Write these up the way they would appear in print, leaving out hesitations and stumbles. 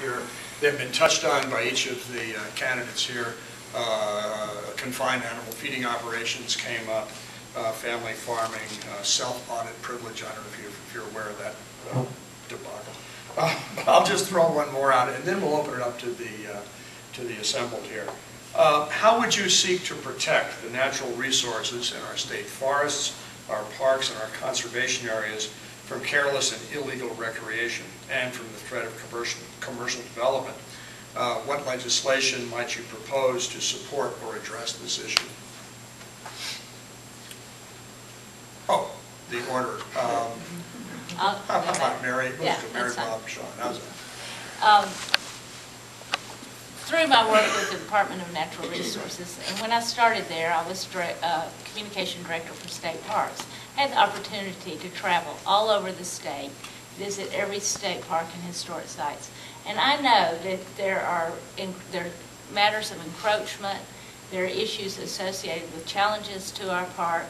here. They've been touched on by each of the candidates here. Confined animal feeding operations came up, family farming, self-audit privilege. I don't know if you're aware of that debacle. I'll just throw one more out, and then we'll open it up to the assembled here. How would you seek to protect the natural resources in our state forests, our parks, and our conservation areas from careless and illegal recreation and from the threat of commercial development? What legislation might you propose to support or address this issue? Oh, the order. How about Mary? Yeah, Mary, Bob, Sean. How's that? Through my work with the Department of Natural Resources, and when I started there, I was communication director for state parks. I had the opportunity to travel all over the state, visit every state park and historic sites. And I know that there are matters of encroachment, there are issues associated with challenges to our park,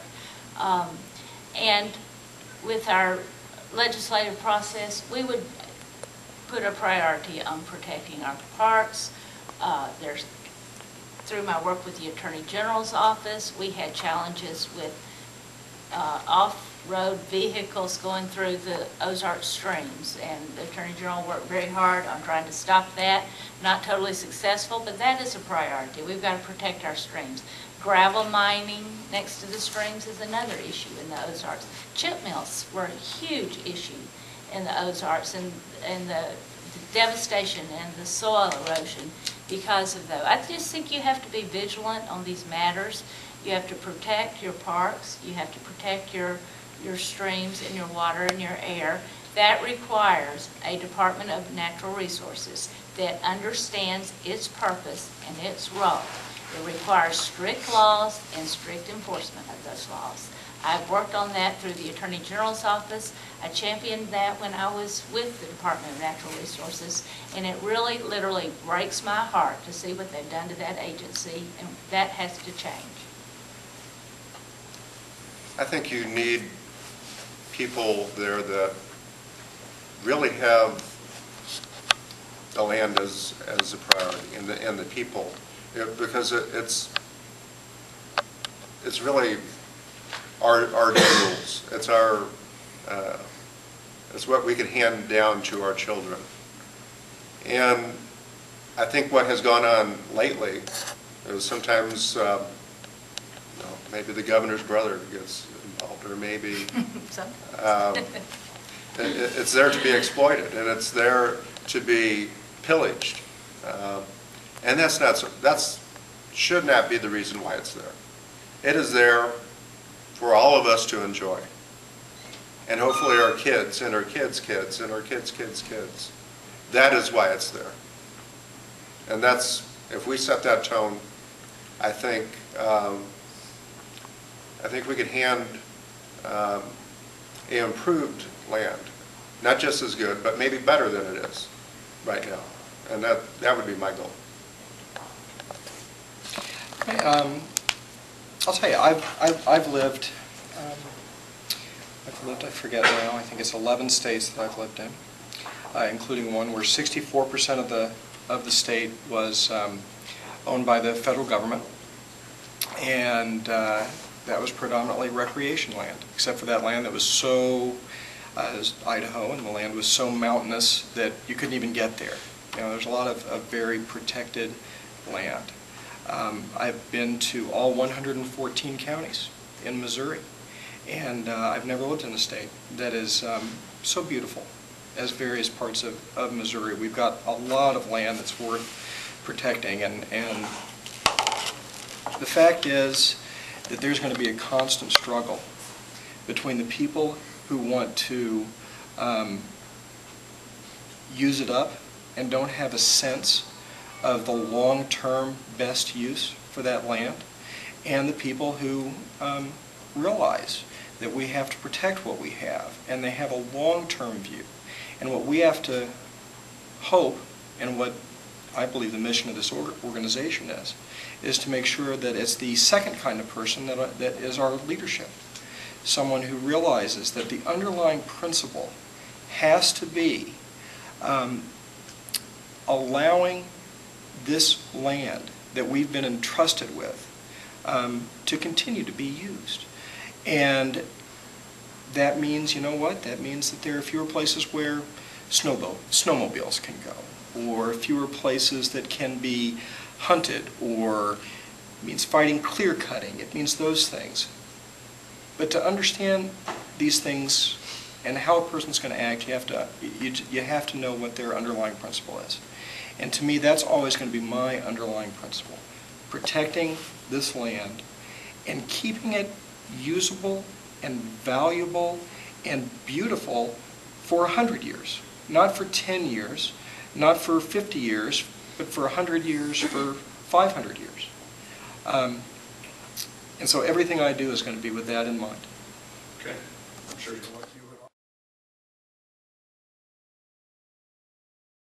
and with our legislative process, we would put a priority on protecting our parks. Through my work with the Attorney General's office, we had challenges with off-road vehicles going through the Ozark streams, and the Attorney General worked very hard on trying to stop that. Not totally successful, but that is a priority. We've got to protect our streams. Gravel mining next to the streams is another issue in the Ozarks. Chip mills were a huge issue in the Ozarks, and the devastation and the soil erosion because of those. I just think you have to be vigilant on these matters. You have to protect your parks, you have to protect your streams and your water and your air. That requires a Department of Natural Resources that understands its purpose and its role. It requires strict laws and strict enforcement of those laws. I've worked on that through the Attorney General's office. I championed that when I was with the Department of Natural Resources, and it really, literally breaks my heart to see what they've done to that agency, and that has to change. I think you need people there that really have the land as a priority, and the people, because it's really our rules. It's it's what we can hand down to our children. And I think what has gone on lately is sometimes maybe the governor's brother gets involved, or maybe it's there to be exploited, and it's there to be pillaged, and that should not be the reason why it's there. It is there for all of us to enjoy, and hopefully our kids and our kids' kids and our kids' kids' kids. That is why it's there, and that's, if we set that tone, I think we could hand an improved land, not just as good, but maybe better than it is right now, and that would be my goal. Okay, I'll tell you, I've lived, I forget now, I think it's 11 states that I've lived in, including one where 64% of the state was owned by the federal government, and that was predominantly recreation land, except for that land that was so, Idaho, and the land was so mountainous that you couldn't even get there. You know, there's a lot of very protected land. I've been to all 114 counties in Missouri, and I've never lived in a state that is so beautiful as various parts of Missouri. We've got a lot of land that's worth protecting, and the fact is that there's going to be a constant struggle between the people who want to use it up and don't have a sense of the long-term best use for that land, and the people who realize that we have to protect what we have, and they have a long-term view. And what we have to hope, and what I believe the mission of this organization is to make sure that it's the second kind of person that is our leadership. Someone who realizes that the underlying principle has to be allowing this land that we've been entrusted with to continue to be used. And that means, you know what, that means that there are fewer places where snowmobiles can go, or fewer places that can be hunted, or it means fighting clear cutting, it means those things. But to understand these things and how a person's going to act, you have to know what their underlying principle is. And to me, that's always going to be my underlying principle. Protecting this land and keeping it usable and valuable and beautiful for 100 years. Not for 10 years, not for 50 years, but for 100 years, for 500 years. And so everything I do is going to be with that in mind. Okay, I'm sure you'll